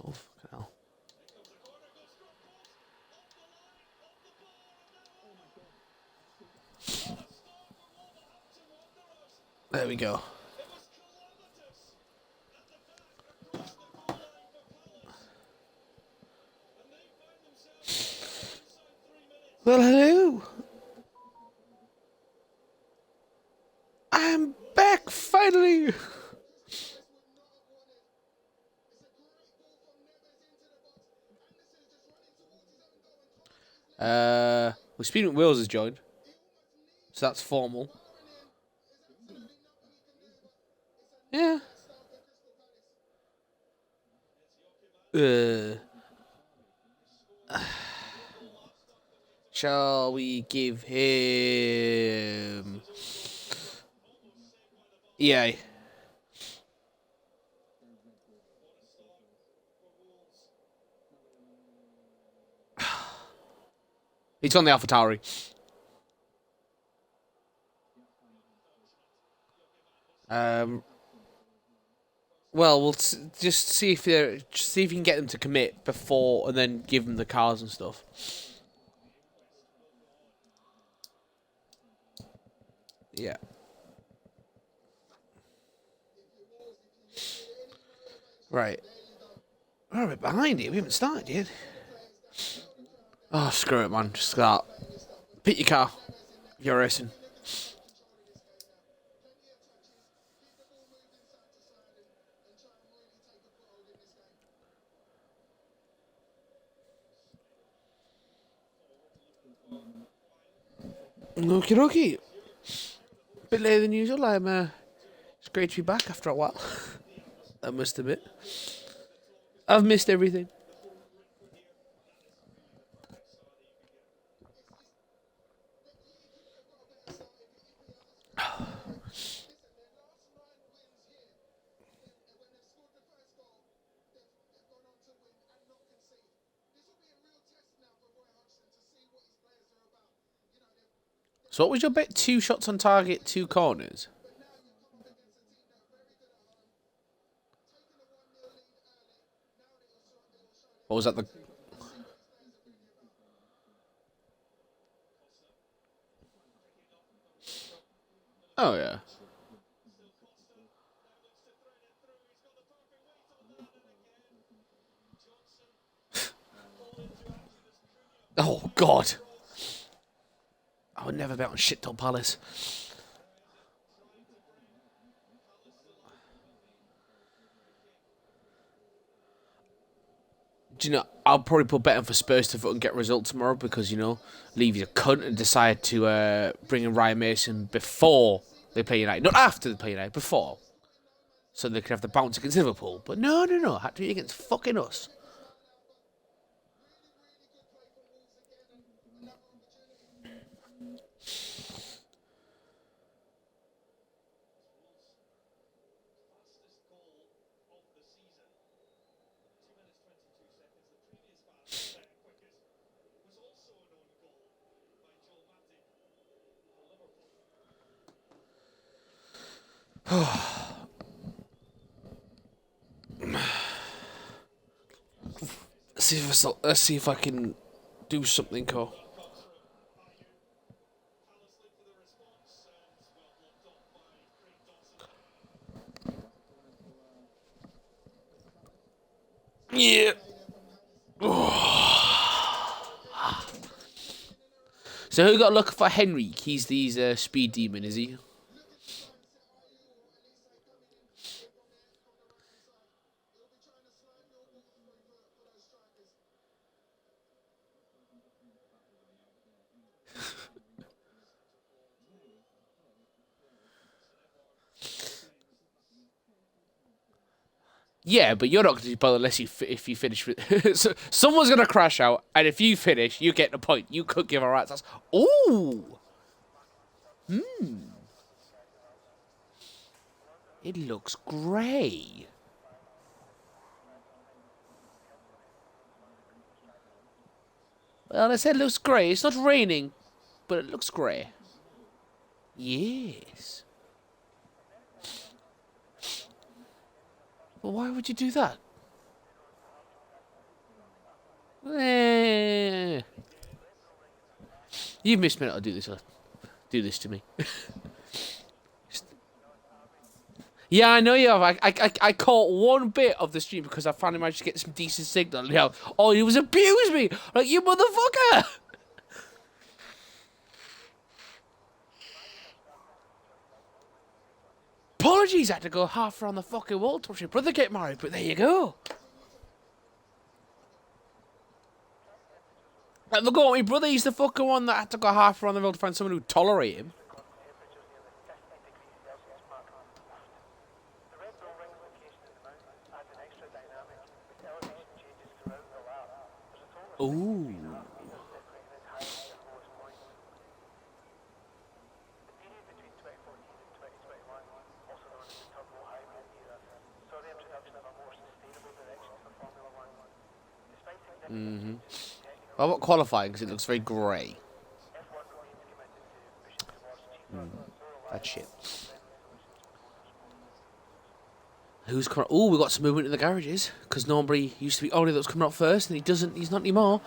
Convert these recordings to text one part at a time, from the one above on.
Oh, fucking hell. There we go. Well, hello. I'm back finally. Well, Speeding Wheels has joined, so that's formal. Yeah. Uh, shall we give him? EA. He's on the AlphaTauri. Um, well, just see if you can get them to commit before, and then give them the cars and stuff. Yeah. Right. We're a bit behind here. We haven't started yet. Oh, screw it, man. Just start. Pick your car. You're racing. Okie dokie. Bit later than usual. It's great to be back after a while. I must admit. I've missed everything. So what was your bet? 2 shots on target, 2 corners? Or was that the... Oh, yeah. Oh, God. I would never bet on shit till Palace. Do you know, I'll probably put betting for Spurs to fucking get results tomorrow because, Levy's a cunt and decide to bring in Ryan Mason before they play United. Not after they play United, before. So they can have the bounce against Liverpool. But no. Had to be against fucking us. Let's see if I can do something cool. Yeah. So who got luck for Henry? He's the speed demon, is he? Yeah, but you're not going to be bothered unless if you finish with. So someone's going to crash out, and if you finish, you get the point. You could give a rat's ass. Ooh. It looks grey. Well, I said it looks grey. It's not raining, but it looks grey. Yes. Well, why would you do that? You've missed me. I'll do this. Do this to me. Yeah, I know you have. I caught one bit of the stream because I finally managed to get some decent signal. You know, all he was abuse me. Like, you motherfucker. Apologies, I had to go half around the fucking wall to watch your brother get married, but there you go. I forgot my brother, he's the fucking one that had to go half around the world to find someone who'd tolerate him. Ooh. Mm-hmm. Well, what qualifying? Because it looks very grey. That shit. Who's coming? Oh, we got some movement in the garages because Norbury used to be Ollie that was coming up first, and he doesn't. He's not anymore.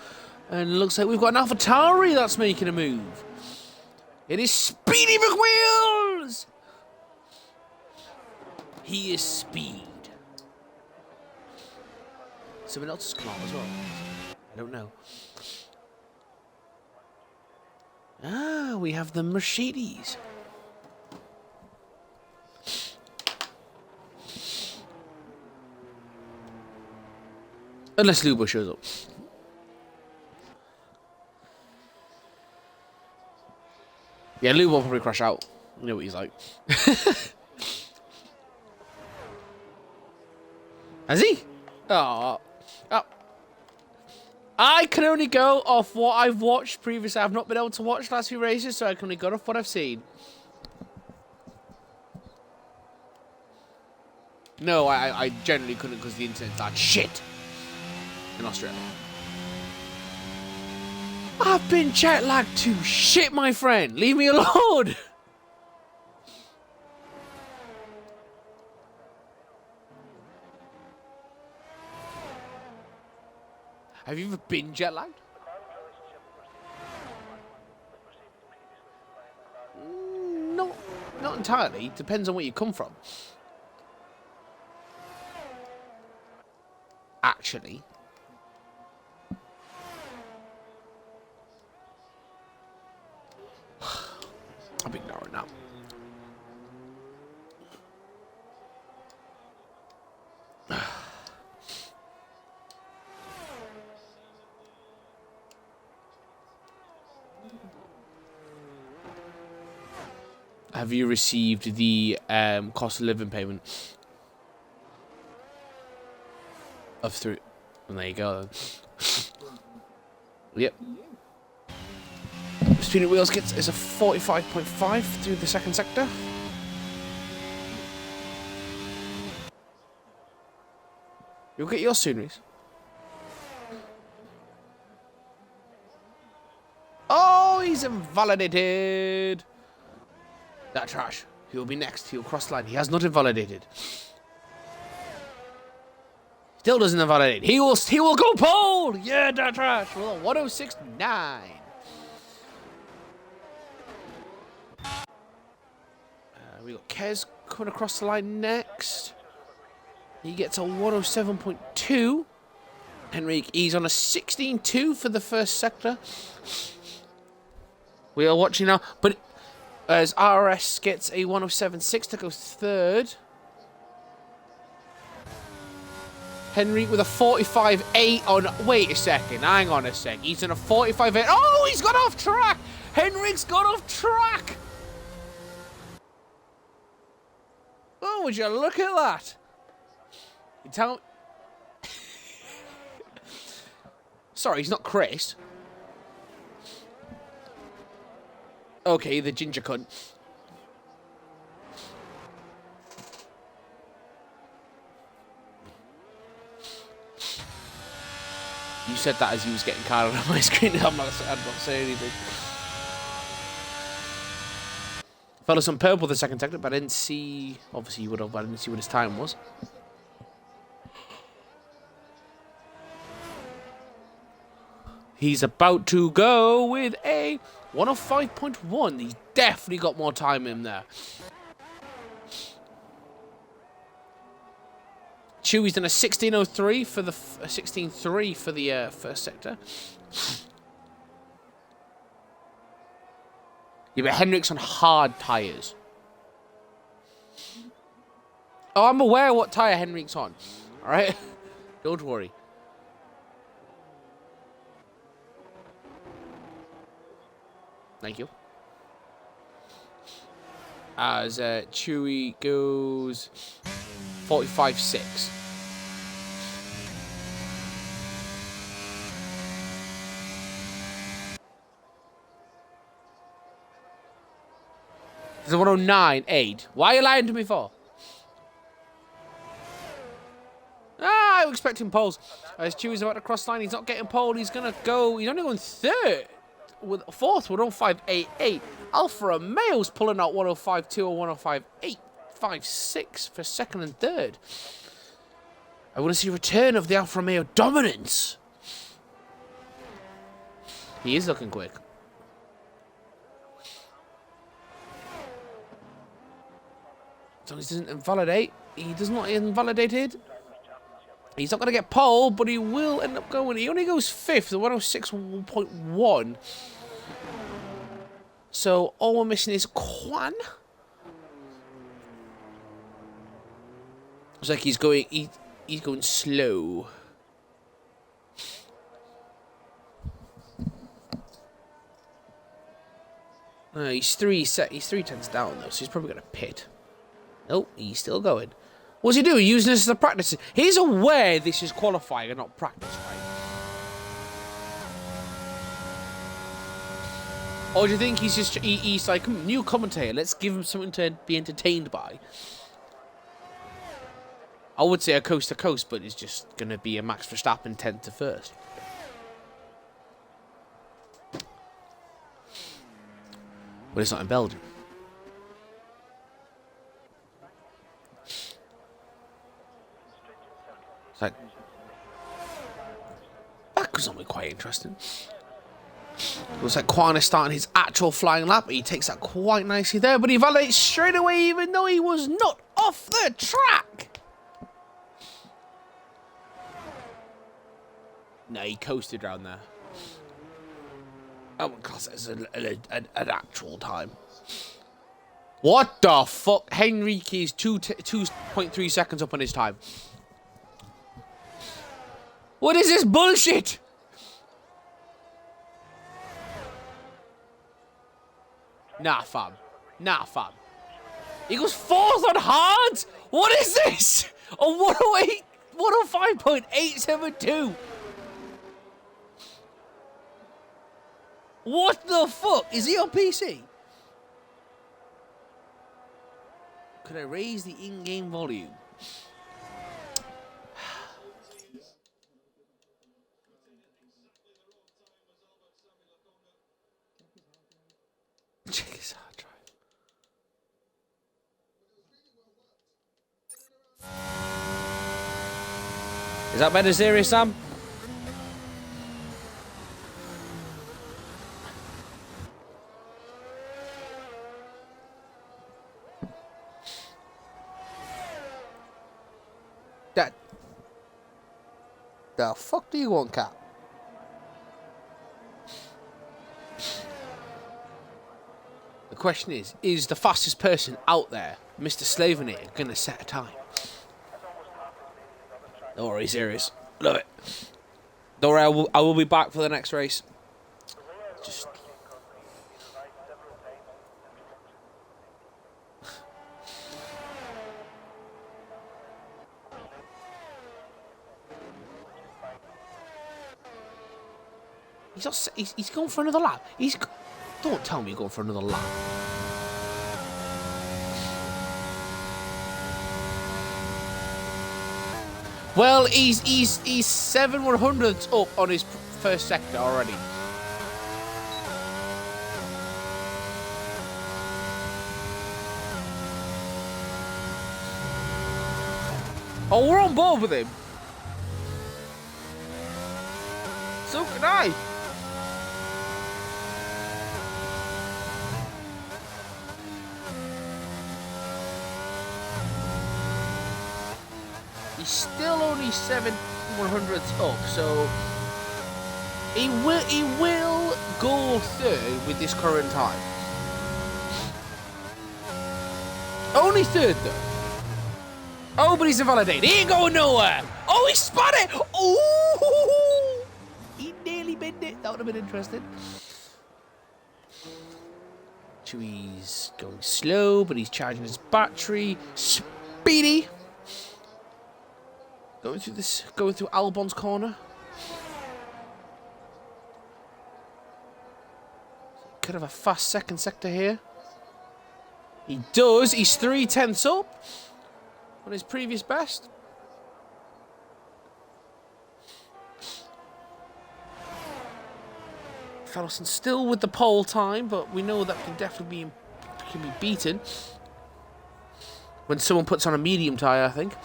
And it looks like we've got an AlphaTauri that's making a move. It is Speedy McWheels. He is speed. Someone else has come out as well. I don't know. Ah, we have the Mercedes. Unless Lubo shows up. Yeah, Lubo will probably crash out. You know what he's like. Has he? Oh. I can only go off what I've watched previously. I've not been able to watch the last few races, so I can only go off what I've seen. No, I generally couldn't because the internet's like shit in Austria. I've been jet lagged to shit, my friend. Leave me alone. Have you ever been jet lagged? Not entirely. Depends on where you come from. Actually. I'm ignoring that. Have you received the cost of living payment? Of three. And there you go then. Yep. Speedy Wheels gets is a 45.5 through the second sector. You'll get yours soon, Reese. Oh, he's invalidated. That trash. He will be next. He will cross the line. He has not invalidated. Still doesn't invalidate. He will go pole. Yeah, that trash. Well, 106.9. We got Kez coming across the line next. He gets a 107.2. Henrik, he's on a 16.2 for the first sector. We are watching now, but as RS gets a 107.6 to go third. Henry with a 45.8 on... Wait a second. Hang on a sec. He's on a 45.8. Oh, he's got off track. Henrik's got off track. Oh, would you look at that? You tell... Sorry, he's not Chris. Okay, the ginger cunt. You said that as he was getting carded on my screen. I'm not saying anything. Fellas on purple the second sector, but I didn't see... Obviously you would have, but I didn't see what his time was. He's about to go with a 105.1. He's definitely got more time in there. Chewy's done a 16:03 for the 16:3 for the first sector. Yeah, but Henrik's on hard tyres. Oh, I'm aware what tyre Henrik's on. All right, don't worry. Thank you. As Chewy goes 45.6. There's a 109.8. Why are you lying to me for? Ah, I'm expecting poles. As Chewy's about to cross the line, he's not getting pole. He's going to go. He's only going third. With fourth, 105.88. Alfa Romeo's pulling out 105.2 or 105.856 for second and third. I want to see a return of the Alfa Romeo dominance. He is looking quick. So he doesn't invalidate. He does not invalidated. He's not going to get pole, but he will end up going. He only goes fifth, the 106.1. So all we're missing is Kwan. It's like he's going. He's going slow. He's 3 tenths down though, so he's probably going to pit. Nope, he's still going. What's he doing? Using this as a practice. He's aware this is qualifying and not practice, right? Or do you think he's like, new commentator, let's give him something to be entertained by? I would say a coast to coast, but it's just going to be a Max Verstappen 10th to first. But it's not in Belgium. It's like, that was only quite interesting. Looks like Kwan is starting his actual flying lap. He takes that quite nicely there, but he validates straight away even though he was not off the track. No, he coasted around there. Oh my god, that's an actual time. What the fuck? Henrique is 2.3 seconds up on his time. What is this bullshit? Nah, fam. Nah, fam. He goes fourth on hards? What is this? A 108, 105.872. What the fuck? Is he on PC? Could I raise the in-game volume? Check his hard drive. Is that better serious, Sam? That. The fuck do you want, Cap? The question is the fastest person out there, Mr. Slavenator, going to set a time? Don't worry, serious. Love it. Don't worry, I will be back for the next race. Just... He's going for another lap. Don't tell me you're going for another lap. Well, he's 7/100ths up on his first sector already. Oh, we're on board with him. So can I. He's still only 7/100ths up, so he will go third with this current time. Only third though. Oh, but he's invalidated. He ain't going nowhere. Oh, he spun it. Oh, he nearly bent it. That would have been interesting. Chewy's going slow, but he's charging his battery. Speedy. Going through Albon's corner. Could have a fast second sector here. He does. He's 0.3 up on his previous best. Fellowson still with the pole time, but we know that can definitely be beaten when someone puts on a medium tyre, I think.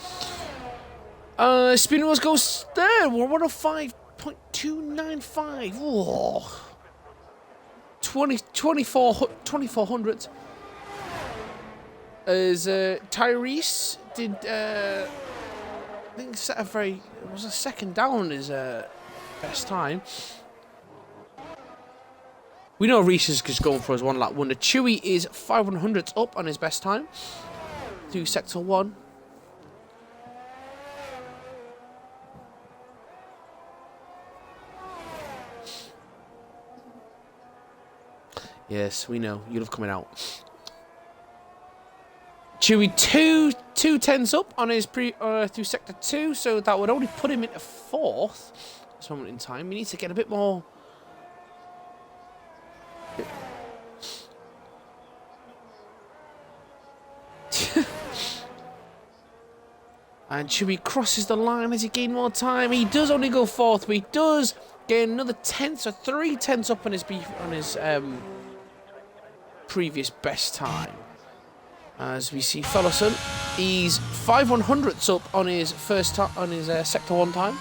Spineless goes third. We're 105.295. Whoa. 2400. As Tyrese did, I think set a it was a second down his best time. We know Reese is just going for his 1 lap wonder. Chewy is 5/100ths up on his best time through sector 1. Yes, we know. You love coming out. Chewy 2/10ths up on his through sector 2, so that would only put him into 4th at this moment in time. We need to get a bit more. And Chewy crosses the line as he gains more time. He does only go 4th, but he does gain another 10th, so 3/10ths up on his previous best time. As we see Fellowson, he's 5/100ths up on his sector 1 time.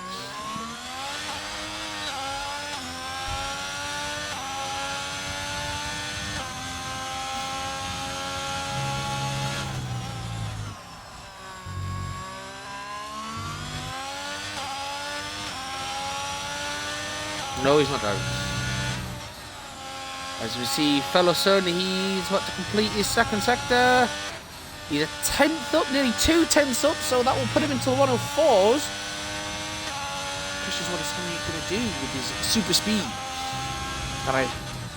No, he's not driving. As we see Fellowson, he's about to complete his second sector. He's a 10th up, nearly 2/10ths up, so that will put him into the 104s. Which is what he's going to do with his super speed. And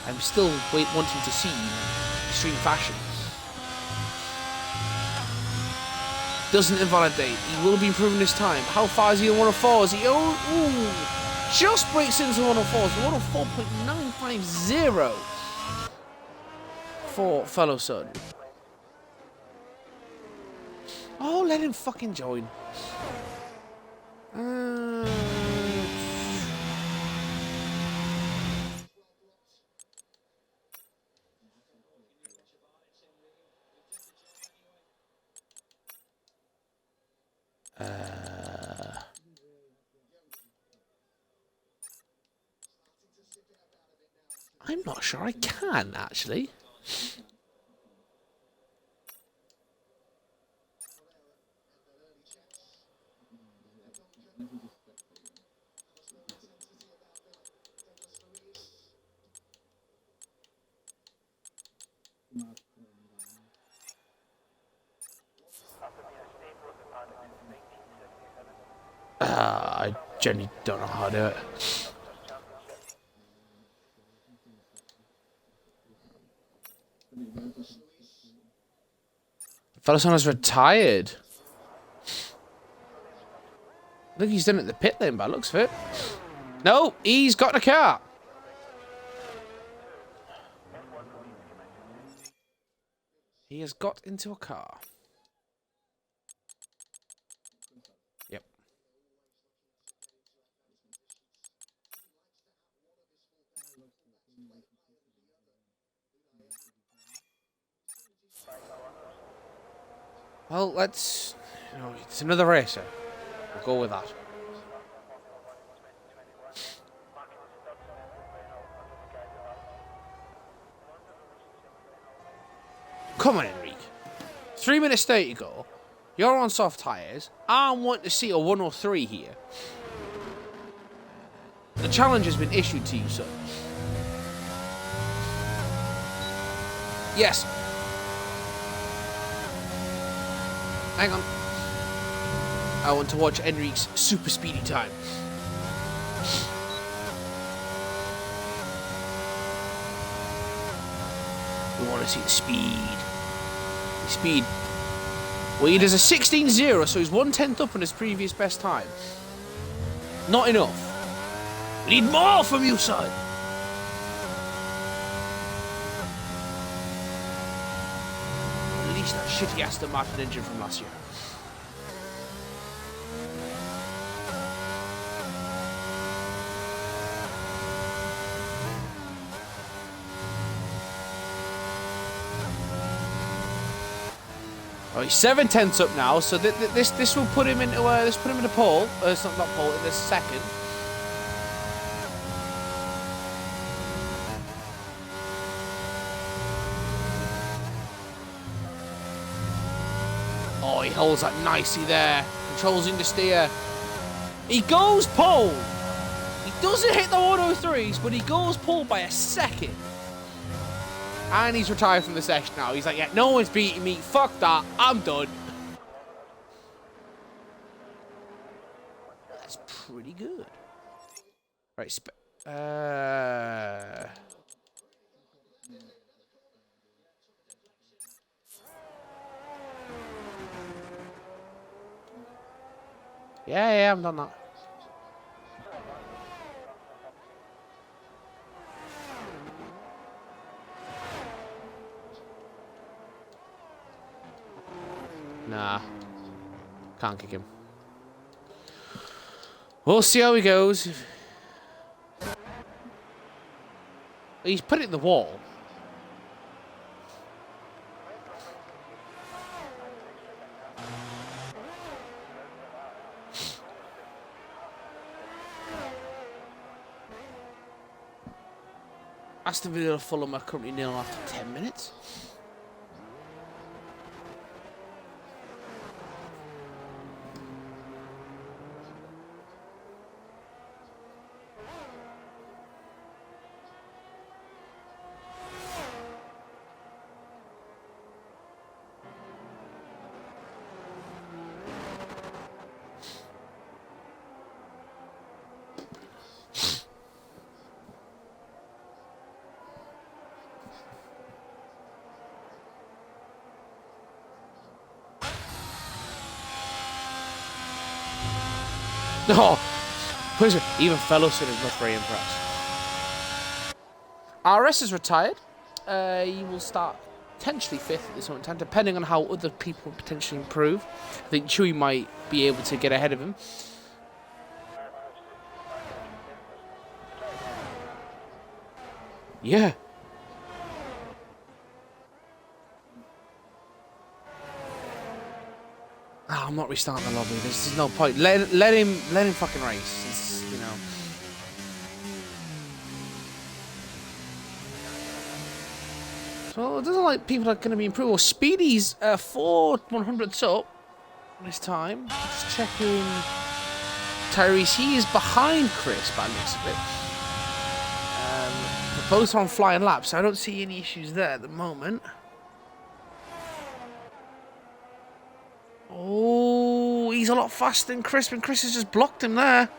I'm still wanting to see in extreme fashion. Doesn't invalidate. He will be improving his time. How far is he in 104s? He just breaks into 104s. 104.950 for Fellowson. Oh, let him fucking join. I'm not sure I can, actually. I genuinely don't know how to do it. Fellowson has retired. I think he's done it at the pit lane, by the looks of it. No, he's got in a car. He has got into a car. Yep. Well, let's... it's another racer. We'll go with that. Come on, Enrique. 3 minutes 30 to go. You're on soft tyres. I want to see a 103 here. The challenge has been issued to you, sir. Yes. Hang on. I want to watch Enrique's super speedy time. We want to see the speed. The speed. Well, he does a 16.0, so he's 1/10 up on his previous best time. Not enough. We need more from you, son. At least that shitty Aston Martin engine from last year. Oh, he's 7/10 up now, so this will put him into pole. It's not pole in this second. Oh, he holds that nicely there. Controls in the steer. He goes pole. He doesn't hit the 103s, but he goes pole by a second. And he's retired from the session now. He's like, yeah, no one's beating me. Fuck that. I'm done. That's pretty good. Right. Yeah, I've done that. Nah. Can't kick him. We'll see how he goes. He's put it in the wall. Aston Villa Fulham are currently nil after 10 minutes. No, even Fellowson is not very impressed. RS is retired. He will start potentially 5th at this moment in time, depending on how other people potentially improve. I think Chewy might be able to get ahead of him. Yeah. Oh, I'm not restarting the lobby. There's no point. Let him fucking race. It's, you know. So it doesn't like people are going to be improved. Well, Speedy's 4 100ths up this time. Just checking. Tyrese, he is behind Chris by the looks of it. They're both on flying laps, so I don't see any issues there at the moment. Oh, he's a lot faster than Chris, and Chris has just blocked him there.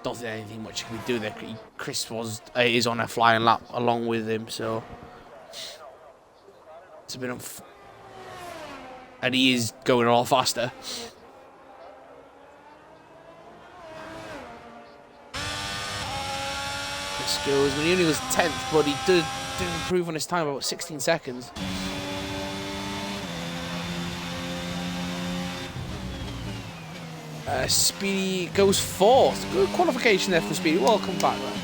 Don't think anything much can we do there. Chris is on a flying lap along with him, so it's a bit and he is going a lot faster. Goes when he only was 10th, but he did improve on his time about 16 seconds. Speedy goes 4th. Good qualification there for Speedy. Welcome back, man.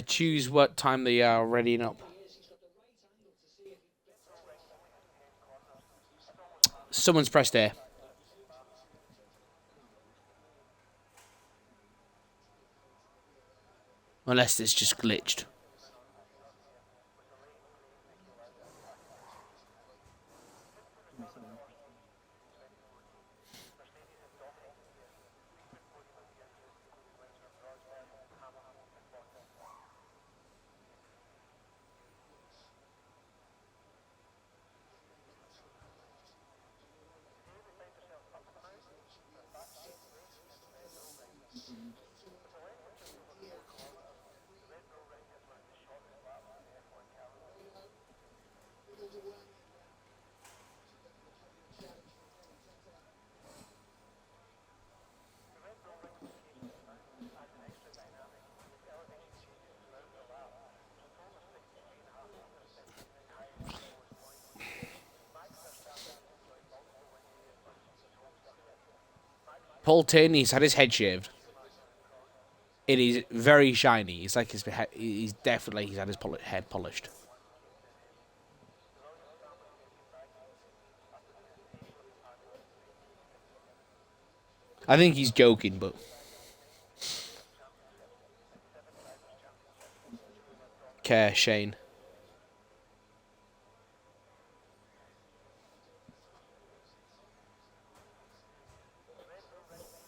Choose what time they are readying up. Someone's pressed A. Unless it's just glitched. Paul Tierney's had his head shaved. It is very shiny. It's like he's had his head polished. I think he's joking, but care Shane.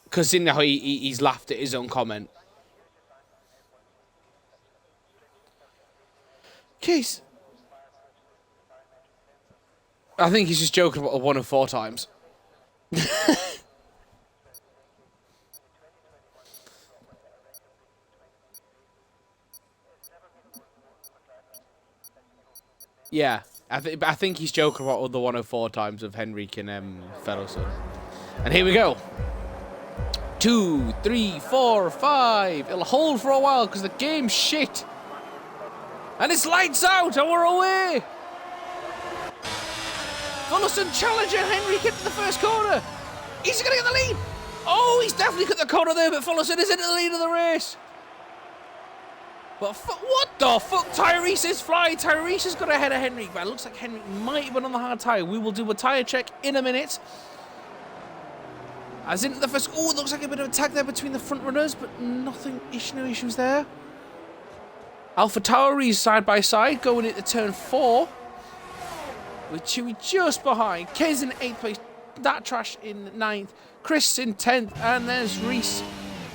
Because in how he's laughed at his own comment. Case. I think he's just joking about a 1 of 4 times. Yeah, I think he's joking about the 1 of 4 times of Henrique and Fellowson. And here we go. 2, 3, 4, 5. It'll hold for a while because the game's shit. And it's lights out and we're away. Fellowson challenging Henrique into the first corner. He's going to get the lead. Oh, he's definitely got the corner there, but Fellowson is into the lead of the race. But what the fuck? Tyrese is flying. Tyrese has got ahead of Henrique, but it looks like Henrique might have been on the hard tyre. We will do a tyre check in a minute. As into the first... Oh, it looks like a bit of a tag there between the front runners, but no issues there. Alpha Tauri's side by side going into turn 4. With Chewy just behind. Kez in 8th place. That Trash in 9th. Chris in 10th. And there's Reese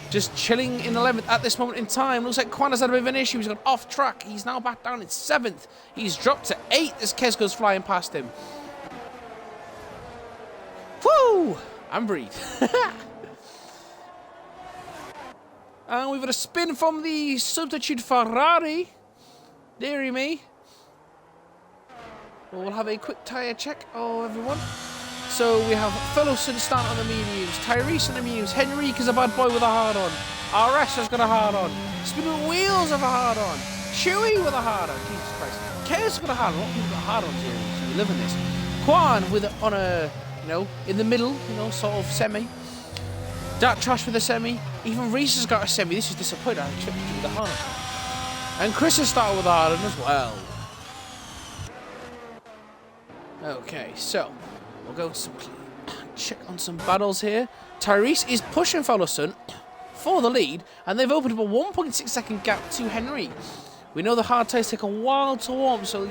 just chilling in 11th at this moment in time. Looks like Quan has had a bit of an issue. He's gone off track. He's now back down in 7th. He's dropped to 8th as Kez goes flying past him. Woo! And breathe. And we've got a spin from the substitute Ferrari. Deary me. We'll have a quick tyre check. Oh, everyone. So we have Fellowson starting on the mediums. Tyrese on the mediums. Henrique is a bad boy with a hard on. RS has got a hard on. Spinning Wheels have a hard on. Chewy with a hard on. Jesus Christ. Chaos got a hard on. A lot of people got hard ons here. So we live in this. Quan with on a, in the middle, sort of semi. Dark Trash with a semi. Even Reese has got a semi. This is disappointing. I expected you with a hard on. And Chris has started with a hard on as well. Okay, so we'll go check on some battles here. Tyrese is pushing Fellowson for the lead, and they've opened up a 1.6 second gap to Henry. We know the hard tyres take a while to warm, so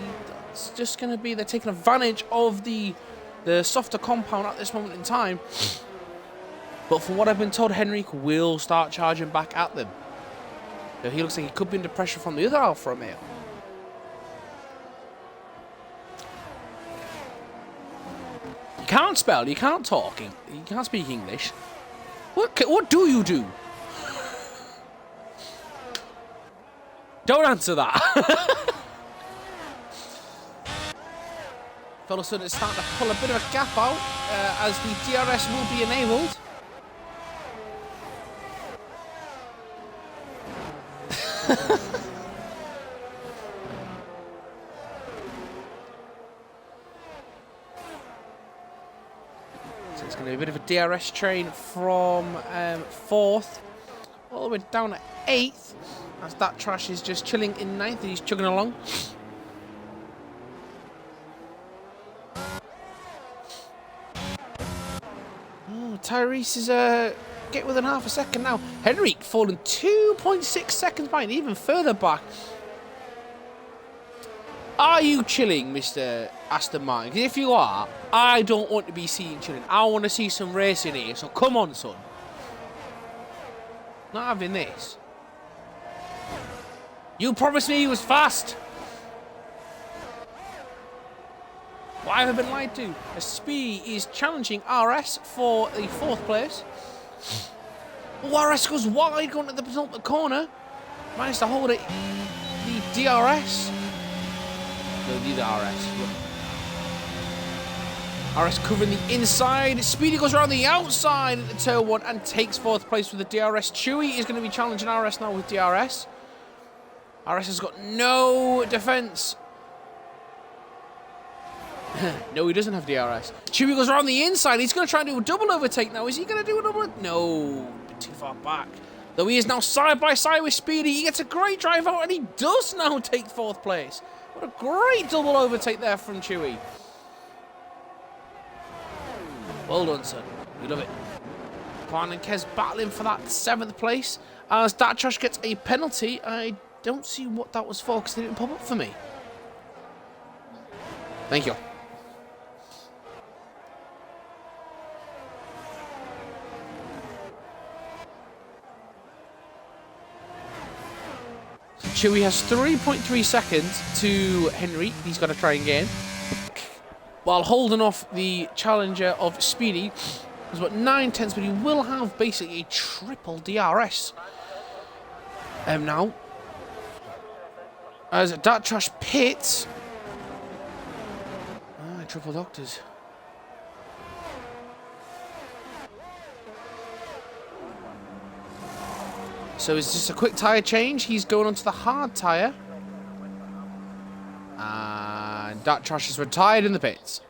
it's just going to be they're taking advantage of the softer compound at this moment in time. But from what I've been told, Henrique will start charging back at them. So he looks like he could be under pressure from the other Alfa Romeo. You can't spell, you can't talk, you can't speak English. What do you do? Don't answer that. Fellowson is starting to pull a bit of a gap out as the DRS will be enabled. So it's going to be a bit of a DRS train from 4th all the way down to 8th. As that trash is just chilling in ninth and he's chugging along. Oh, Tyrese is get within half a second now. Henrik falling 2.6 seconds behind, even further back. Are you chilling, Mr. Aston Martin? Because if you are, I don't want to be seen chilling. I want to see some racing here. So come on, son. Not having this. You promised me he was fast. Why have I been lied to? Speedy is challenging RS for the 4th place. Oh, RS goes wide going to the penultimate corner. Managed to hold it. The DRS. No, the RS. RS covering the inside. Speedy goes around the outside at the turn 1 and takes 4th place with the DRS. Chewy is going to be challenging RS now with DRS. RS has got no defense. No, he doesn't have DRS. Chewy goes around the inside. He's going to try and do a double overtake now. Is he going to do a double? No, too far back. Though he is now side by side with Speedy. He gets a great drive out and he does now take 4th place. What a great double overtake there from Chewy. Well done, son. We love it. Kwan and Kez battling for that 7th place. As that trash gets a penalty. I don't see what that was for because they didn't pop up for me. Thank you. Chewy has 3.3 seconds to Henry. He's got to try and gain. While holding off the challenger of Speedy. There's about 9/10, but he will have basically a triple DRS. Now. As that trash pits. Triple doctors. So it's just a quick tyre change. He's going onto the hard tyre. And that trash is retired in the pits.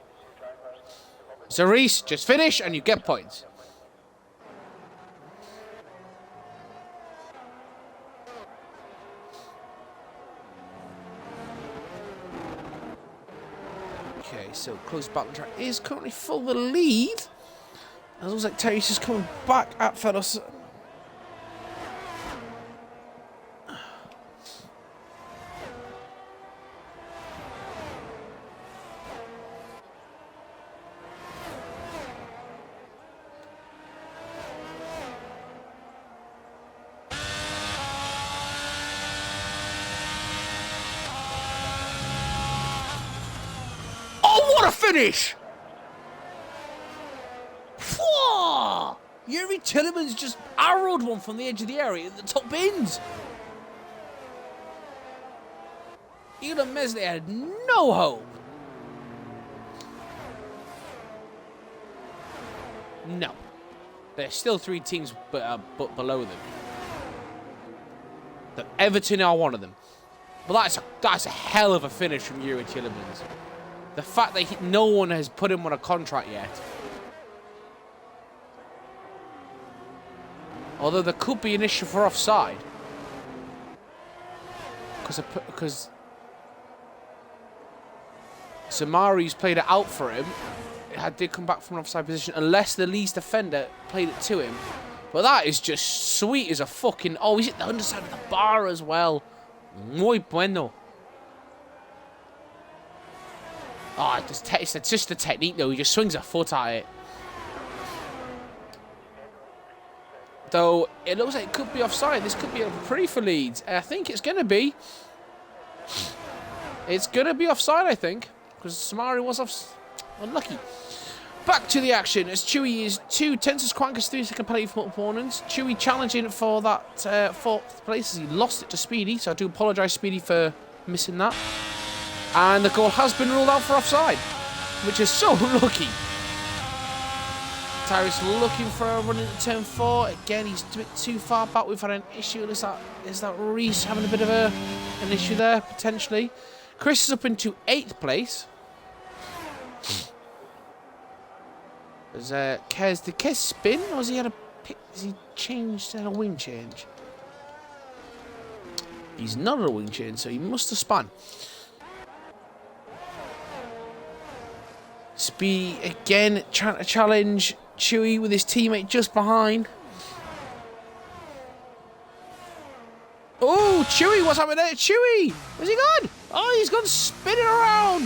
So Reese, just finish and you get points. Okay, so close battle track is currently full the lead. It looks like Terry's just coming back at Fedos. What a finish! Whoa! Yuri Tillemans just arrowed one from the edge of the area at the top bins. Elon Mesley had no hope. No. There's still 3 teams but below them. The Everton are one of them. But that's a hell of a finish from Yuri Tillemans. The fact that no one has put him on a contract yet. Although there could be an issue for offside. Because Samari's played it out for him. It did come back from an offside position. Unless the Leeds defender played it to him. But that is just sweet as a fucking... Oh, he's at the underside of the bar as well. Muy bueno. Oh, it's just the technique, though. He just swings a foot at it. Though, it looks like it could be offside. This could be a reprieve for Leeds. I think it's going to be. It's going to be offside, I think. Because Samari was unlucky. Back to the action as Chewy is 2 tenses Quankers 3 second penalty from opponents. Chewy challenging for that 4th place as he lost it to Speedy. So I do apologise, Speedy, for missing that. And the goal has been ruled out for offside, which is so unlucky. Tyrus looking for a run into turn 4. Again, he's a bit too far back. We've had an issue. Is that Reese having a bit of an issue there, potentially? Chris is up into 8th place. There's Kez. Did Kez spin, or has he changed a wing change? He's not a wing chain, so he must have spun. Speedy again, trying to challenge Chewie with his teammate just behind. Oh, Chewie, what's happening there? Chewie! Where's he gone? Oh, he's gone spinning around.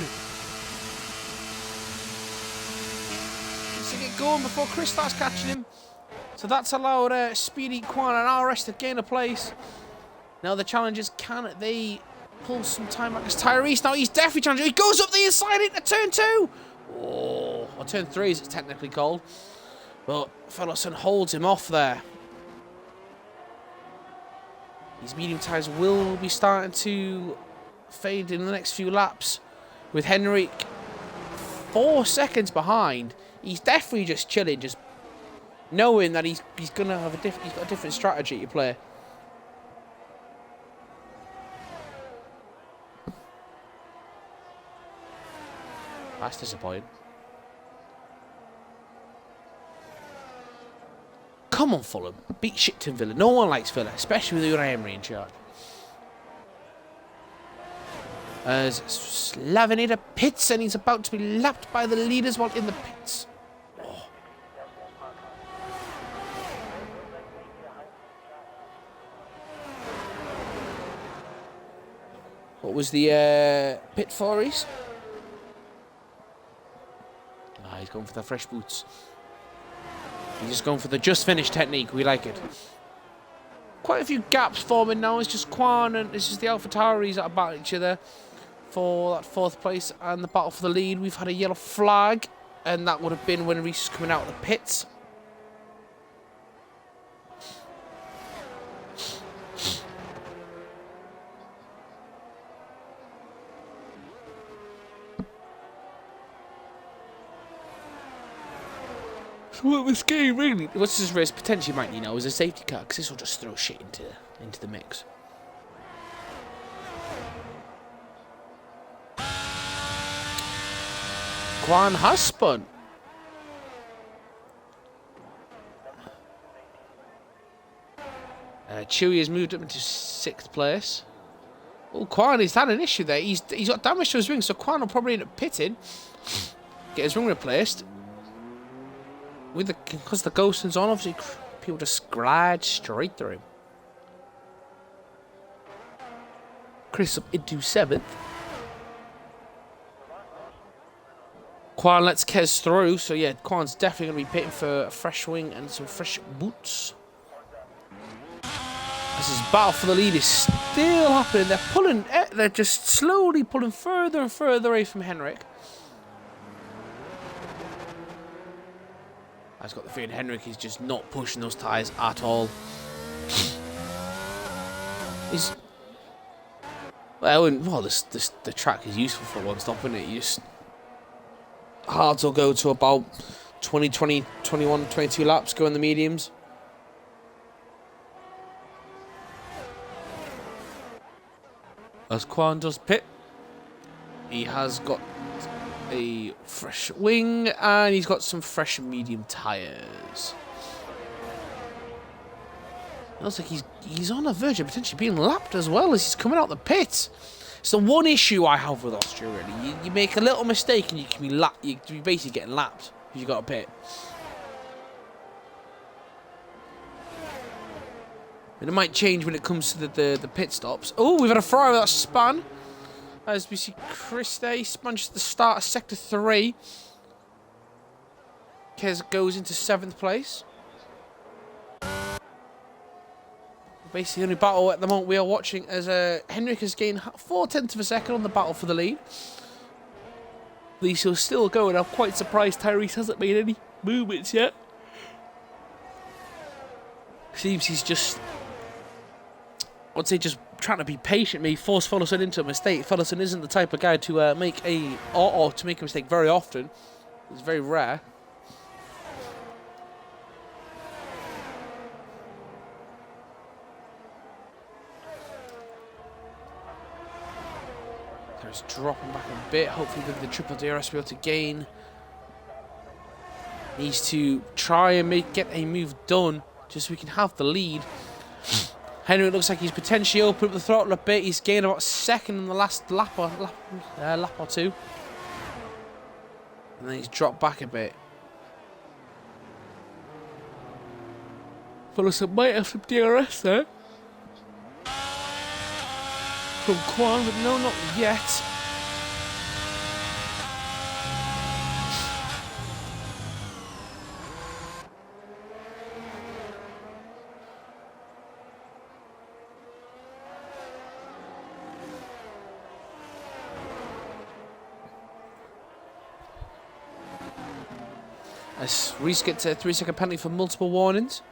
Needs to get going before Chris starts catching him. So that's allowed Speedy, Quan and RS to gain a place. Now the challengers, can they pull some time back as Tyrese? Now he's definitely challenging. He goes up the inside into turn 2. Oh, or turn 3 as it's technically called. But Fellowson holds him off there. These medium tires will be starting to fade in the next few laps. With Henrik 4 seconds behind, he's definitely just chilling, just knowing that he's gonna have he's got a different strategy to play. That's disappointing. Come on, Fulham. Beat Shipton Villa. No one likes Villa, especially with Unai Emery in charge. As Slavinida pits, and he's about to be lapped by the leaders while in the pits. Oh. What was the pit for, Reese? He's going for the fresh boots. He's just going for the just finished technique. We like it. Quite a few gaps forming now. It's just Quan and it's just the AlphaTauris that are battling each other for that 4th place and the battle for the lead. We've had a yellow flag, and that would have been when Reese was coming out of the pits. What this game really? What's this race potentially might need now is a safety car, because this will just throw shit into the mix. Quan has spun. Chewie has moved up into 6th place. Oh, Quan, he's had an issue there. He's got damage to his wing, so Quan will probably end up pitting, get his wing replaced. Because the ghosting's on, obviously people just glide straight through him. Chris up into 7th. Quan lets Kez through, so yeah, Quan's definitely going to be pitting for a fresh wing and some fresh boots. This is battle for the lead is still happening. They're just slowly pulling further and further away from Henrik. I've got the feeling Henrik is just not pushing those tyres at all. The track is useful for one stop, isn't it? You just hards will go to about 20, 21, 22 laps, go in the mediums. As Quan does pit, he has got a fresh wing and he's got some fresh medium tyres. It looks like he's on the verge of potentially being lapped as well as he's coming out the pit. It's the one issue I have with Austria, really. You make a little mistake and you can be lapped. You can be basically getting lapped if you've got a pit. And it might change when it comes to the pit stops. Oh, we've had a fry with that span. As we see Chris there, he sponged at the start of Sector 3. Kez goes into 7th place. Basically, the only battle at the moment we are watching as Henrik has gained 0.4 of a second on the battle for the lead. He's still going. I'm quite surprised Tyrese hasn't made any movements yet. Seems he's just, I'd say, just trying to be patient. Maybe force Fellowson into a mistake. Fellowson isn't the type of guy to make a mistake very often. It's very rare. There's dropping back a bit. Hopefully with the triple DRS we'll be able to gain. Needs to try and get a move done just so we can have the lead. Henry looks like he's potentially opened up the throttle a bit. He's gained about a second in the last lap or two. And then he's dropped back a bit. Phillipson might have some DRS there. From Kwan, but no, not yet. As Reese gets a 3-second penalty for multiple warnings.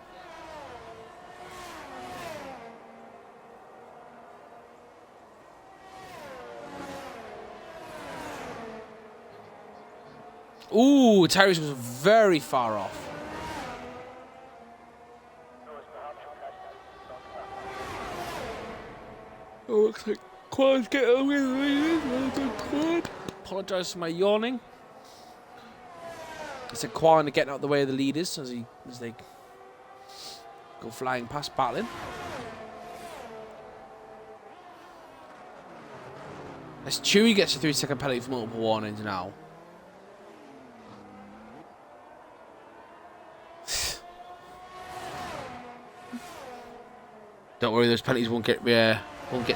Ooh, Tyrese was very far off. Oh, looks like Quad's getting away with it. Quad. Apologise for my yawning. I said Quan getting out of the way of the leaders as they go flying past, battling. As Chewy gets a 3-second penalty for multiple warnings now. Don't worry, those penalties won't get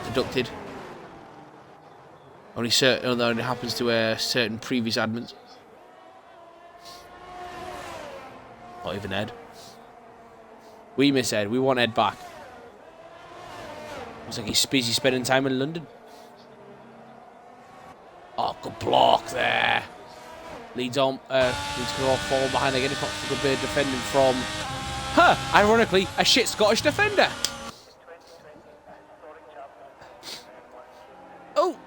deducted. Only happens to certain previous admins. Not even Ed. We miss Ed. We want Ed back. Looks like he's busy spending time in London. Oh, good block there. Leads to all fall behind again. It's not a good bit of defending from, ironically, a shit Scottish defender. Oh,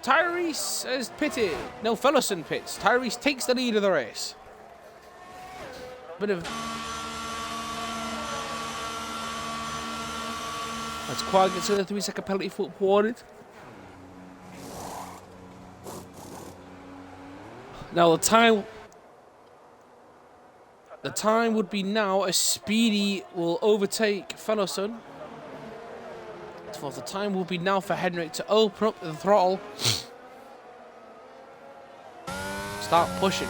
Tyrese has pitted. No, Phillipson pits. Tyrese takes the lead of the race. Bit of. As Quad gets another 3-second penalty for warning. Now the time would be now as Speedy will overtake Phillipson. So the time will be now for Henrik to open up the throttle. Start pushing.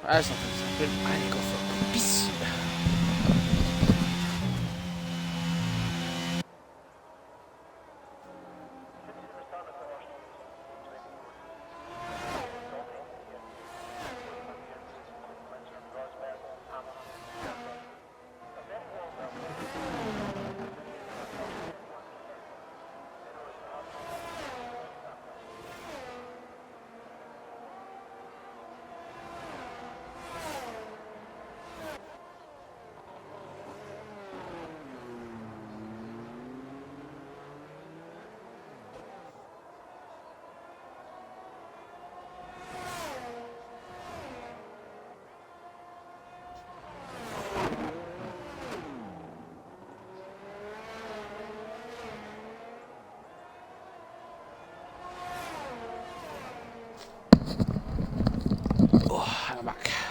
That's not going to happen. I need to go for a piece.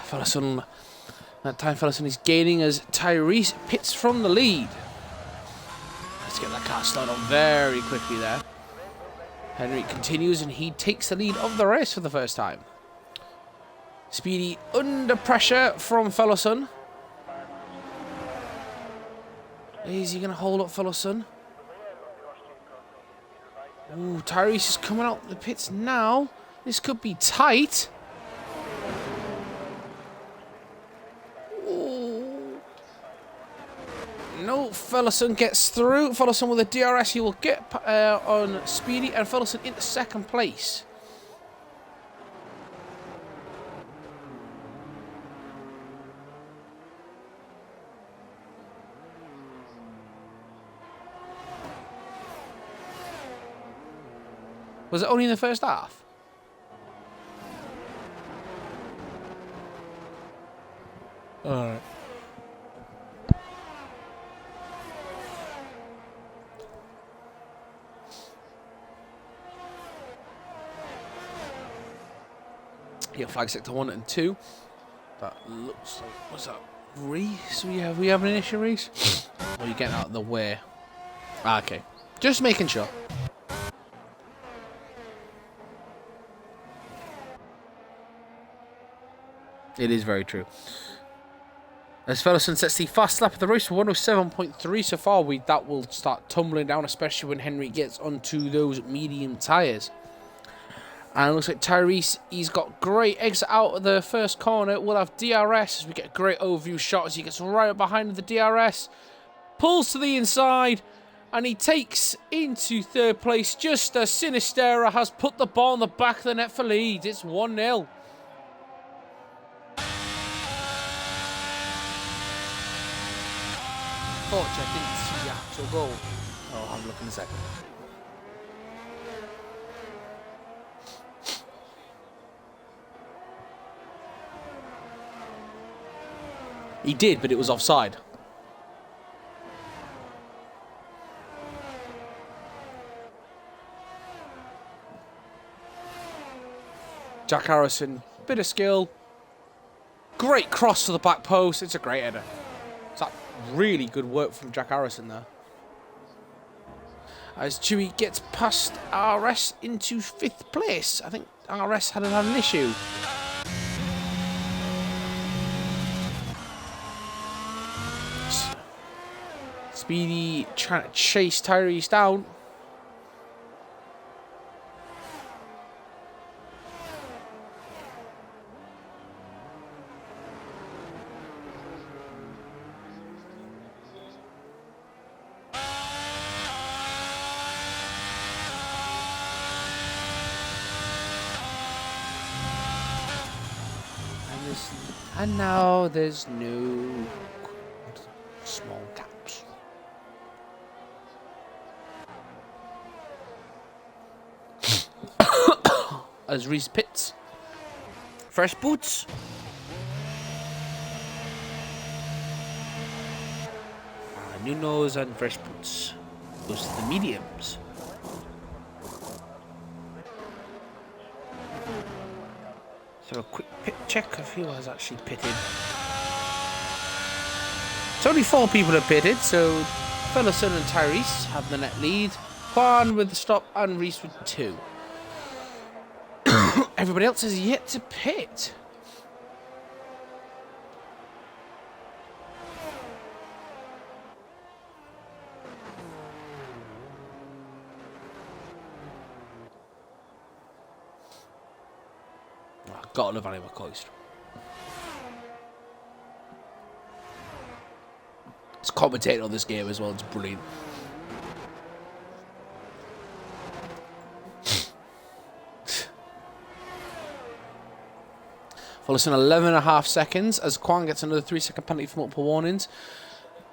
Phillipson, that time Phillipson is gaining as Tyrese pits from the lead. Let's get that car started on very quickly there. Henry continues and he takes the lead of the race for the first time. Speedy under pressure from Phillipson. Is he going to hold up Phillipson? Ooh, Tyrese is coming out the pits now. This could be tight. No, Phillipson gets through. Phillipson with a DRS, he will get on Speedy, and Phillipson into second place. Was it only in the first half? Alright. Yeah, flag sector 1 and 2. That looks like, what's that? Reese? We have an issue, Reese? Or are you getting out of the way? Ah, okay. Just making sure. It is very true. As Fellowson sets the fast lap of the race for 107.3 so far, that will start tumbling down, especially when Henry gets onto those medium tyres. And it looks like Tyrese, he's got great exit out of the first corner. We'll have DRS as we get a great overview shot as he gets right up behind the DRS. Pulls to the inside, and he takes into third place just as Sinistera has put the ball on the back of the net for lead. It's 1-0. Unfortunately, I didn't see the actual goal. Oh, I'll have a look in a second. He did, but it was offside. Jack Harrison, bit of skill. Great cross to the back post. It's a great header. It's like really good work from Jack Harrison there. As Chewy gets past RS into 5th place. I think RS had an issue. Speedy trying to chase Tyrese down. And now there's no small gaps. As Reese pits. Fresh boots. New nose and fresh boots. Those are the mediums. So a quick pit check of who has actually pitted. It's only 4 people have pitted, so Fellowson and Tyrese have the net lead. Juan with the stop and Reese with 2. Everybody else is yet to pit. Gotta love Annie McCoist. It's commentating on this game as well. It's brilliant. Follows in 11.5 seconds as Kwang gets another 3-second penalty for multiple warnings.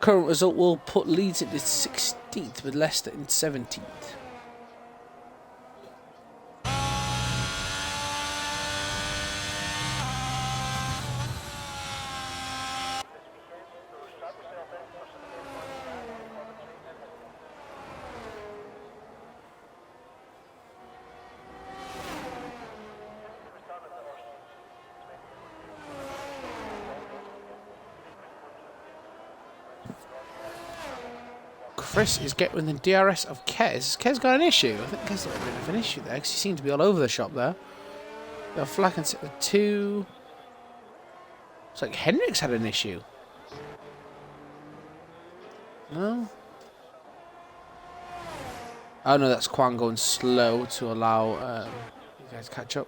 Current result will put Leeds at the 16th with Leicester in 17th. Chris is getting the DRS of Kez. Kez got an issue. I think Kez got a bit of an issue there because he seemed to be all over the shop there. Got Flack and set with 2. It's like Hendricks had an issue. No? Oh no, that's Kwang going slow to allow you guys to catch up.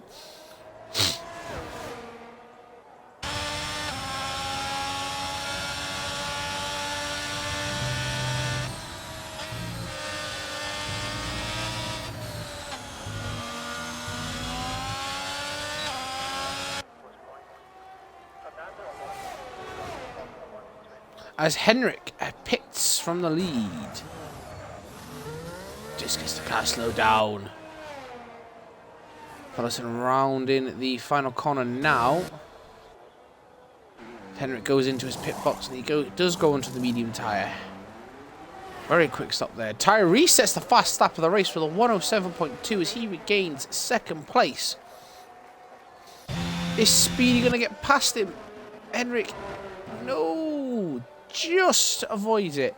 As Henrik pits from the lead. Just gets the car slowed down. Pedersen rounding the final corner now. Henrik goes into his pit box and he does go into the medium tyre. Very quick stop there. Tyre resets the fast lap of the race with a 107.2 as he regains second place. Is Speedy going to get past him? Henrik, no, just avoids it.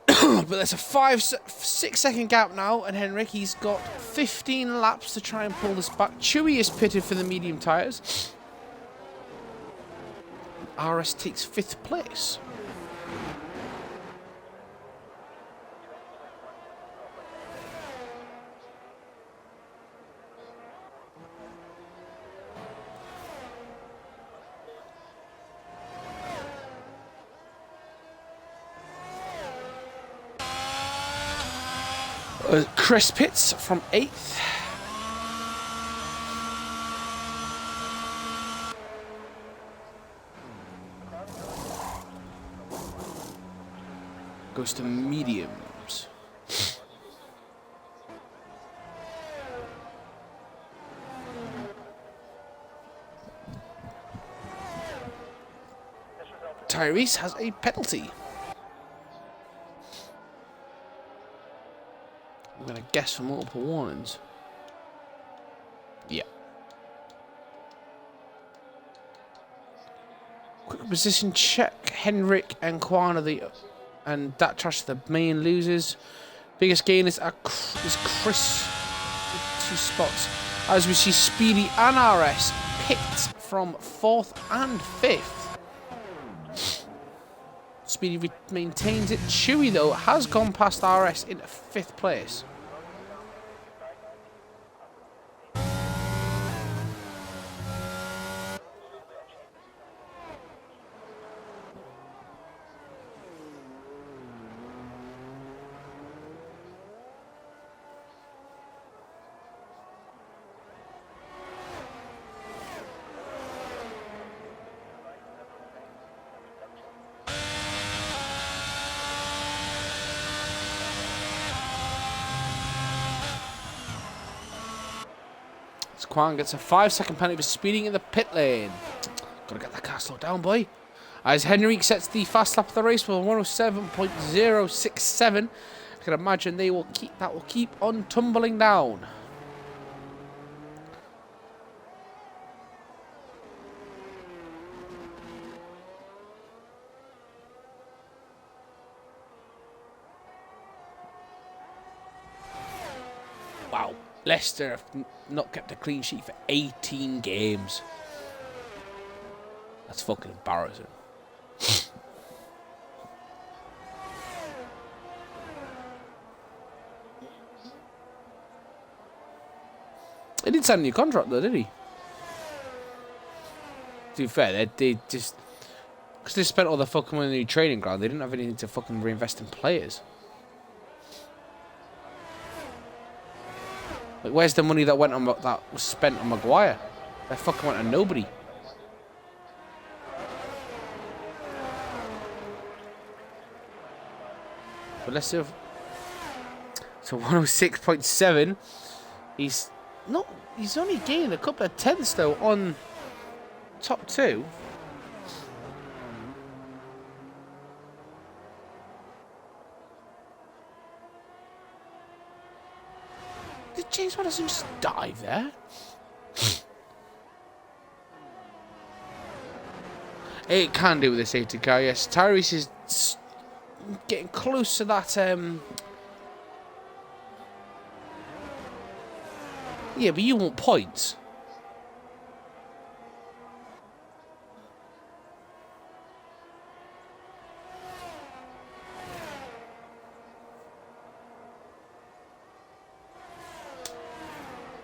But there's a 6 second gap now, and Henrik, he's got 15 laps to try and pull this back. Chewy is pitted for the medium tyres. RS takes 5th place. Chris Pitts from 8th. Goes to mediums. Tyrese has a penalty. I'm going to guess for multiple warnings. Yeah. Quick position check. Henrik and Kwan and that trash the main losers. Biggest gain is Chris with 2 spots. As we see Speedy and RS picked from 4th and 5th. Speedy maintains it. Chewy, though, has gone past RS into 5th place. Kwan gets a 5 second penalty for speeding in the pit lane. Gotta get that car slowed down, boy. As Henrik sets the fast lap of the race with 107.067. I can imagine that will keep on tumbling down. Wow. Leicester have not kept a clean sheet for 18 games. That's fucking embarrassing. He didn't sign a new contract though, did he? To be fair, they just... Because they spent all the fucking money on the new training ground, they didn't have anything to fucking reinvest in players. Like, where's the money that was spent on Maguire? That fucking went to nobody. But let's see if... So 106.7. He's only gained a couple of tenths though on top 2. Did James Madison just dive there? It can do with the safety car, yes. Tyrese is getting close to that. Yeah, but you want points.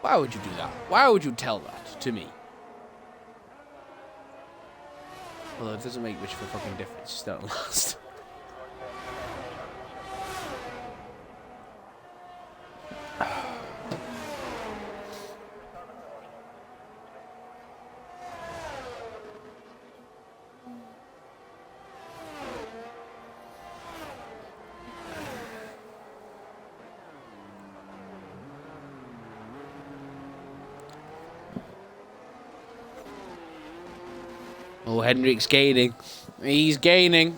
Why would you do that? Why would you tell that to me? Well, it doesn't make much of a fucking difference. It's not last. Oh, Henrik's gaining. He's gaining.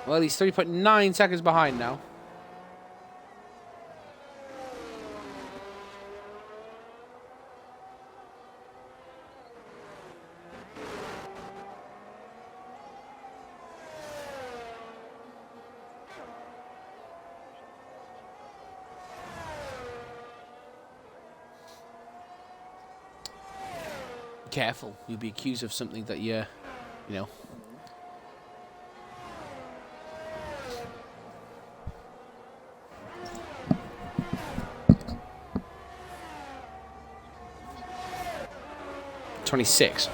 Well, he's 3.9 seconds behind now. Careful, you'll be accused of something that you know. $26.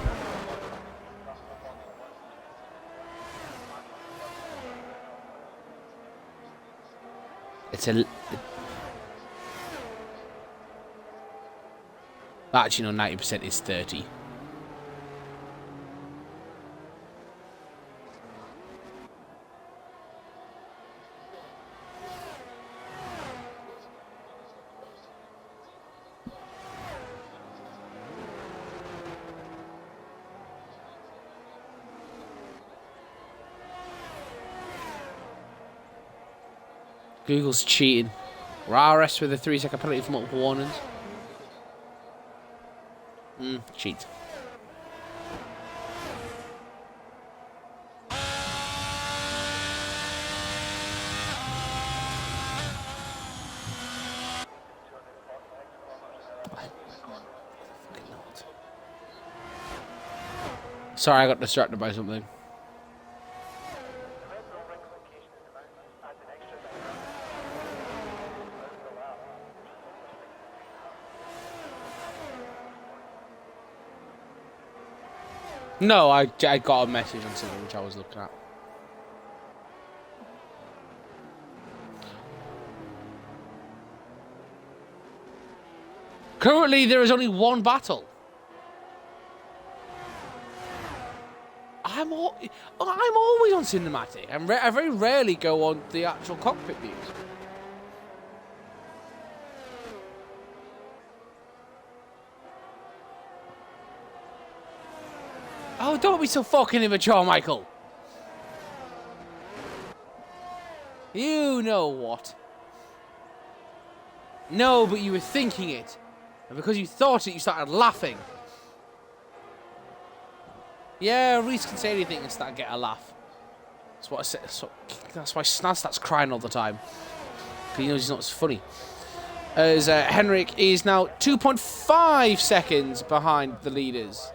It's a. Actually, no, 90% is 30. Google's cheating. RS with a 3-second penalty for multiple warnings. Cheat. Sorry, I got distracted by something. No, I got a message on something which I was looking at. Currently, there is only one battle. I'm always on cinematic. I very rarely go on the actual cockpit views. Oh, don't be so fucking immature, Michael. You know what? No, but you were thinking it. And because you thought it, you started laughing. Yeah, Reese can say anything and start get a laugh. That's what I said. That's why Snaz starts crying all the time. Because he knows he's not as funny. As Henrik is now 2.5 seconds behind the leaders.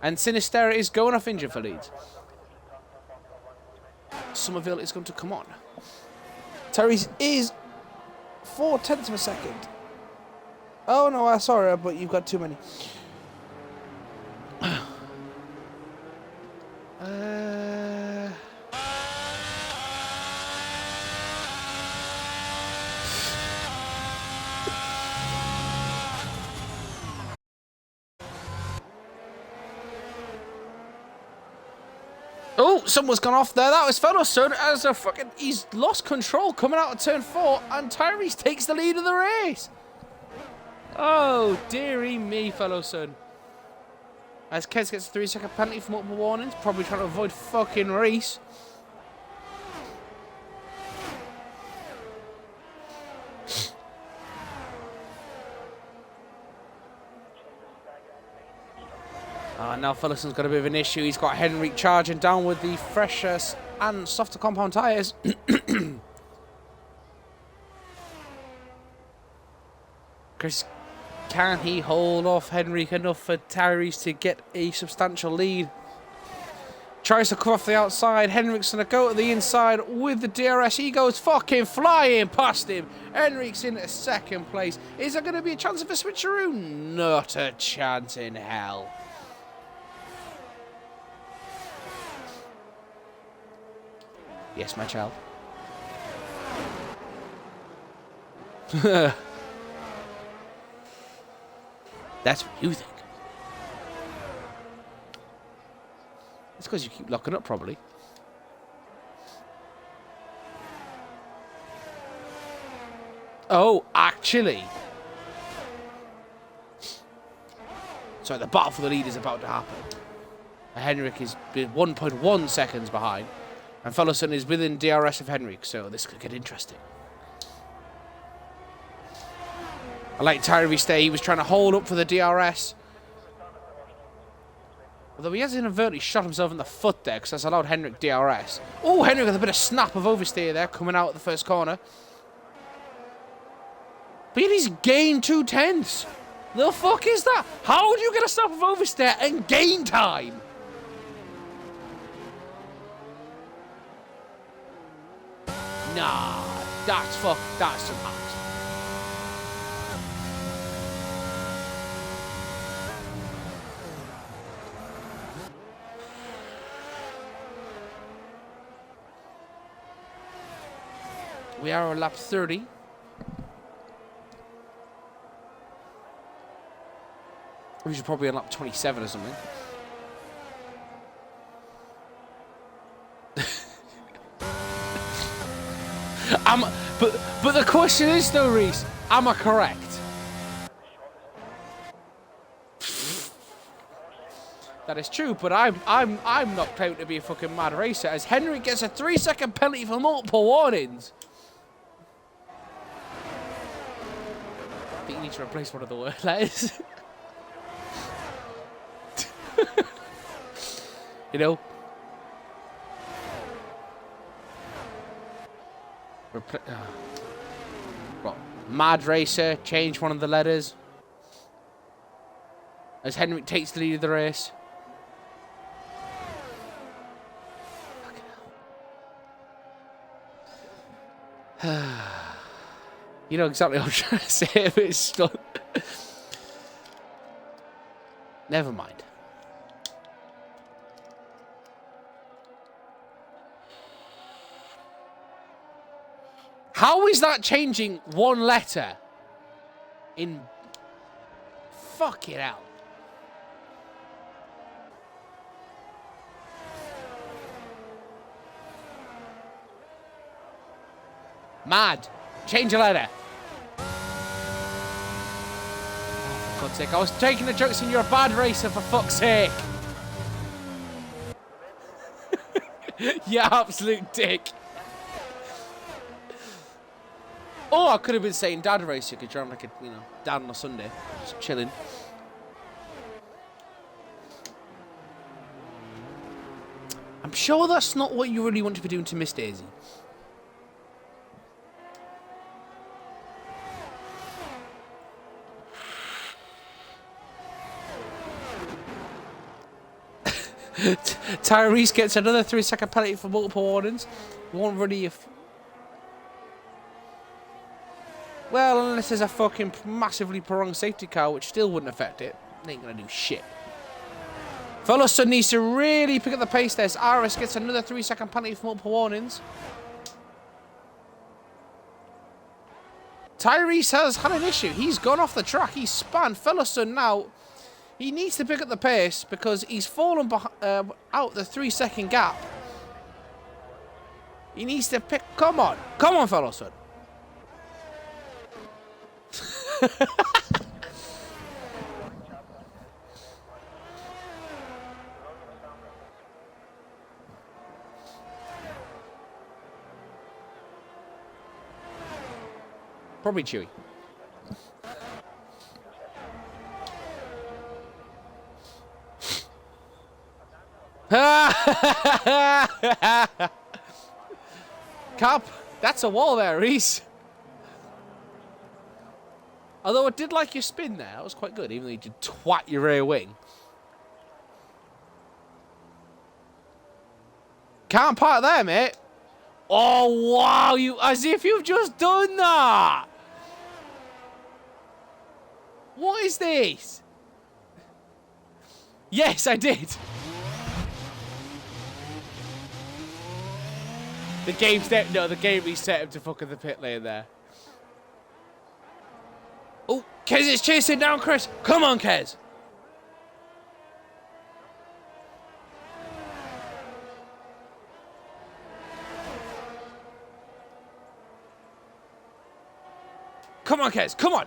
And Sinistera is going off injured for Leeds. Somerville is going to come on. Tyrese is 0.4 of a second. Oh no, sorry, but you've got too many. Oh, someone's gone off there. That was Fellowson as a fucking... He's lost control coming out of turn 4, and Tyrese takes the lead of the race. Oh, dearie me, Fellowson. As Kez gets a 3-second penalty for multiple warnings, probably trying to avoid fucking Reese. Now Fellowson's got a bit of an issue. He's got Henrik charging down with the fresher and softer compound tyres. Chris, can he hold off Henrik enough for Tyrese to get a substantial lead? Tries to come off the outside. Henrik's going to go to the inside with the DRS. He goes fucking flying past him. Henrik's in second place. Is there going to be a chance of a switcheroo? Not a chance in hell. Yes, my child. That's what you think. It's because you keep locking up, probably. Oh, actually. So the battle for the lead is about to happen. Henrik is 1.1 seconds behind. And Fellason is within DRS of Henrik, so this could get interesting. I like Tyrese there. He was trying to hold up for the DRS. Although he has inadvertently shot himself in the foot there, because that's allowed Henrik DRS. Oh, Henrik with a bit of snap of oversteer there, coming out at the first corner. But yet he's gained 2/10. The fuck is that? How do you get a snap of oversteer and gain time? Nah, that's some hacks. We are on lap 30. We should probably on lap 27 or something. But the question is though, Reese, am I correct? That is true, but I'm not claiming to be a fucking mad racer, as Henry gets a 3-second penalty for multiple warnings. I think you need to replace one of the word letters. You know? What? Mad racer, change one of the letters. As Henrik takes the lead of the race. You know exactly what I'm trying to say, if it's still... Never mind. How is that changing one letter in... Fuck it out. Mad. Change a letter. Oh, for God's sake. I was taking the jokes and you're a bad racer, for fuck's sake. You absolute dick. Oh, I could have been saying dad racer because you're like a, you know, dad on a Sunday. Just chilling. I'm sure that's not what you really want to be doing to Miss Daisy. Tyrese gets another 3-second penalty for multiple warnings. Won't really... Well, unless there's a fucking massively prolonged safety car, which still wouldn't affect it. It ain't gonna do shit. Fellason needs to really pick up the pace there. RS gets another 3-second penalty for multiple warnings. Tyrese has had an issue. He's gone off the track. He's spun. Fellason now... He needs to pick up the pace because he's fallen out the 3-second gap. He needs to pick... Come on. Come on, Fellason. Probably Chewy. Cap, that's a wall there, Reese. Although I did like your spin there. That was quite good, even though you did twat your rear wing. Can't park there, mate. Oh, wow. As if you've just done that. What is this? Yes, I did. The game reset him to fucking the pit lane there. Oh, Kez is chasing down Chris. Come on, Kez. Come on, Kez. Come on.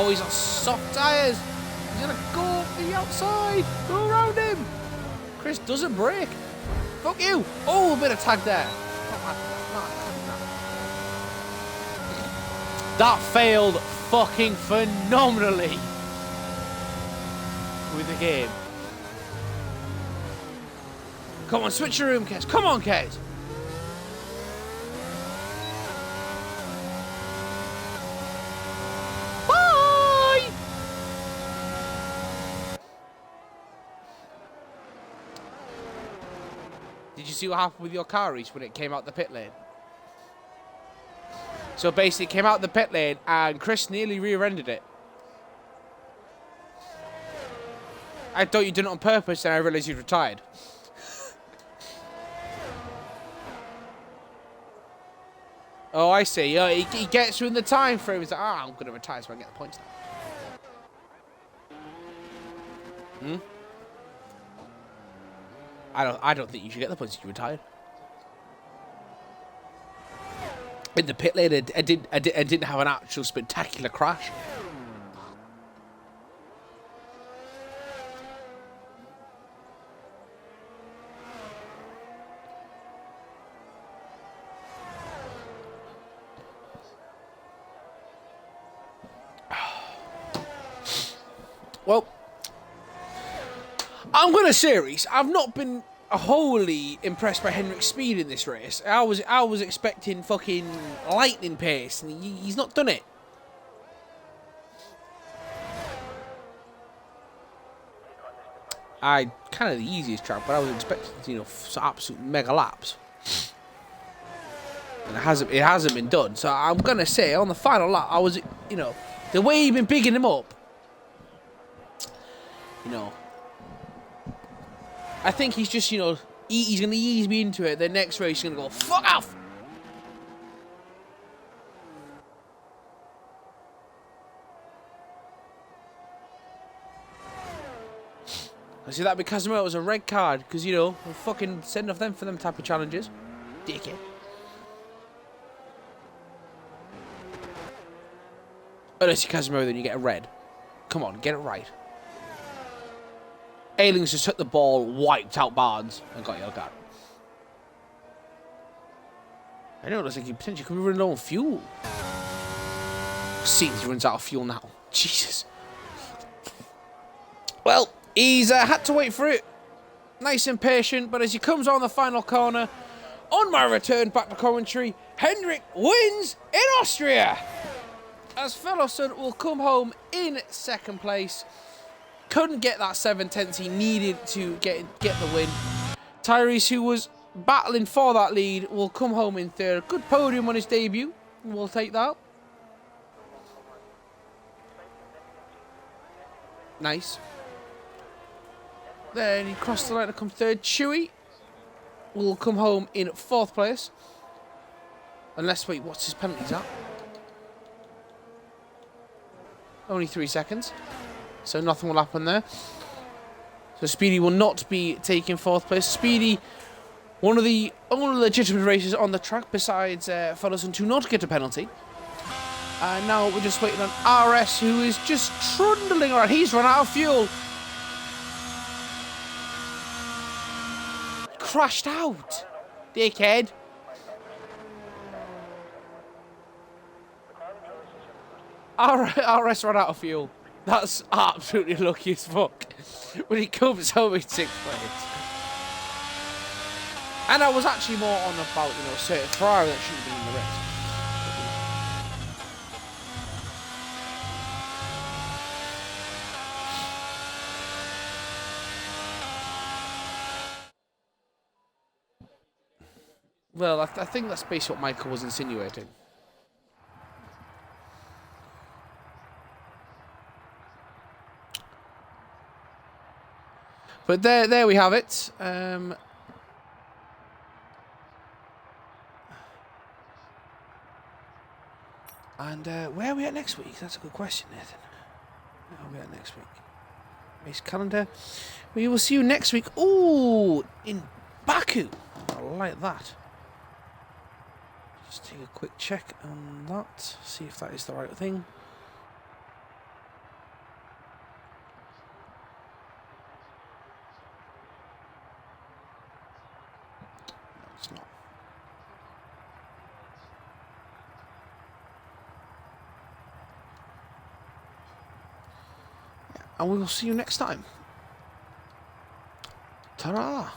Oh, he's on soft tyres. He's going to go the outside. Go around him. Chris doesn't brake. Fuck you. Oh, a bit of tag there. That failed fucking phenomenally with the game. Come on, switch your room, Kez. Come on, Kez. Bye! Did you see what happened with your car, Reese, when it came out the pit lane? So basically, it came out the pit lane and Chris nearly rear-ended it. I thought you did it on purpose, and I realised you'd retired. Oh, I see. He gets you in the time frame. He's like, I'm going to retire so I can get the points now. I don't think you should get the points if you retired. In the pit lane, I didn't have an actual spectacular crash. Well, I'm going to say, Reese, I've not been wholly impressed by Henrik's speed in this race. I was expecting fucking lightning pace, and he's not done it. Kind of the easiest track, but I was expecting, absolute mega laps. And it hasn't been done. So I'm gonna say on the final lap, I was, the way he'd been bigging him up. I think he's just, he's going to ease me into it. The next race, he's going to go, fuck off! I see that because it was a red card, because, we're fucking sending off them for them type of challenges. Dickhead. Unless you're Casemiro, then you get a red. Come on, get it right. Ailings just took the ball, wiped out Barnes, and got yellow card. I know, it looks like he potentially could be running low on fuel. Seems he runs out of fuel now. Jesus. Well, he's had to wait for it. Nice and patient, but as he comes on the final corner, on my return back to commentary, Henrik wins in Austria. As Fellowson will come home in second place. Couldn't get that 7/10 he needed to get the win. Tyrese, who was battling for that lead, will come home in third. Good podium on his debut. We'll take that. Nice. Then he crossed the line to come third. Chewy will come home in fourth place. Unless, wait, what's his penalties at? Only 3 seconds. So nothing will happen there. So Speedy will not be taking fourth place. Speedy, one of the only legitimate races on the track besides Fellowson to not get a penalty. And now we're just waiting on RS, who is just trundling around. He's run out of fuel. Crashed out. Dickhead. RS ran out of fuel. That's absolutely lucky as fuck. When he comes home in 6th place. And I was actually more on about, certain Ferrari that shouldn't be in the race. Well, I think that's basically what Michael was insinuating. But there we have it. And where are we at next week? That's a good question, Nathan. Where are we at next week? Race calendar. We will see you next week. Ooh, in Baku. I like that. Just take a quick check on that. See if that is the right thing. It's not. And we will see you next time. Ta-ra!